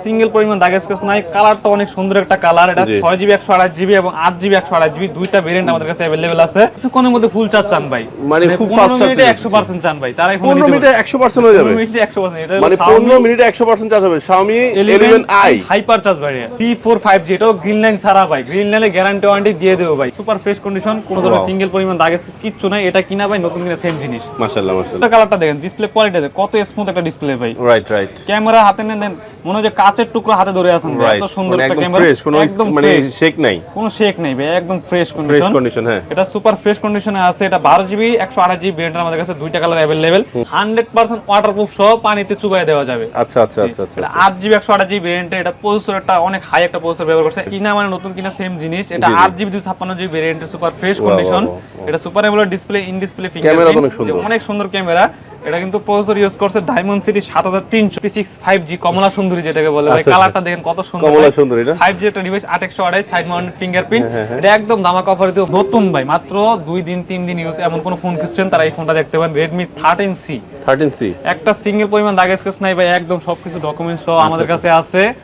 Single পরিমাণ দাগ sketch নাই। কালারটা অনেক সুন্দর একটা কালার। এটা 6GB 128GB এবং 8GB 128GB দুইটা ভেরিয়েন্ট আমাদের কাছে अवेलेबल আছে। কিছুক্ষণের মধ্যে ফুল চার্জ চান ভাই, মানে খুব ফাস্ট চার্জ, 100% চান ভাই, তারাই 15 মিনিটে 100% হয়ে যাবে। 15 মিনিটে 100%, এটা মানে 15 মিনিটে 100% চার্জ হবে Xiaomi 11i hyper charge variant T4 5G। এটাও গ্রিন লাইন ছাড়া ভাই, গ্রিন লাইনে গ্যারান্টি ওয়ারেন্টি দিয়ে দেব ভাই। সুপার ফ্রেশ কন্ডিশন, কোনো ধরনের সিঙ্গেল পরিমাণ দাগ স্কেচ কিচ্ছু নাই। এটা কিনা ভাই নতুন কিনা সেম জিনিস। মাশাআল্লাহ মাশাআল্লাহ। এটা কালারটা দেখেন, ডিসপ্লে কোয়ালিটি দেখেন কত স্মুথ একটা ডিসপ্লে ভাই। Right right. ক্যামেরা হাতে নেন মনে হয় যে কাচের টুকরো হাতে ধরে আছেন ভাই, এত সুন্দর একটা ক্যামেরা। ফ্রেশ, কোনো মানে শেক নাই, কোনো শেক নাই ভাই, একদম ফ্রেশ ফ্রেশ কন্ডিশন। কন্ডিশন। হ্যাঁ, এটা সুপার ফ্রেশ কন্ডিশনে আছে। এটা 12GB 128GB ভেরিয়েন্ট আমাদের কাছে দুইটা কালার अवेलेबल। 100% ওয়াটারপ্রুফ সহ পানিতে চুবাই দেওয়া যাবে। আচ্ছা আচ্ছা আচ্ছা আচ্ছা। এটা 8GB 128GB ভেরিয়েন্ট। এটা প্রসেসরটা অনেক হাই একটা প্রসেসর ব্যবহার করছে। কিনা মানে নতুন কিনা সেম জিনিস। এটা 8GB 256GB ভেরিয়েন্টের সুপার ফ্রেশ কন্ডিশন। এটা super AMOLED display, in display fingerprint, অনেক সুন্দর ক্যামেরা। এটা কিন্তু প্রসেসর ইউজ করছে Dimensity 7300 P6 5G কমলা সুন্দরী যেটাকে বলে ভাই। কালারটা দেখেন কত সুন্দর, কমলা সুন্দরী। এটা 5G একটা ডিভাইস, 828 সাইড মাউন্টেড ফিঙ্গারপ্রিন্ট। এটা একদম ধামাকা অফারে দিও নতুন ভাই, মাত্র 2 দিন 3 দিন ইউজ। এমন কোন ফোন খুঁজছেন তারা এই ফোনটা দেখতে পারেন। Redmi 13C। 13C একটা সিঙ্গেল পরিমাণ দাগ স্কেচ নাই ভাই, একদম সবকিছু ডকুমেন্টস সহ আমাদের কাছে আছে।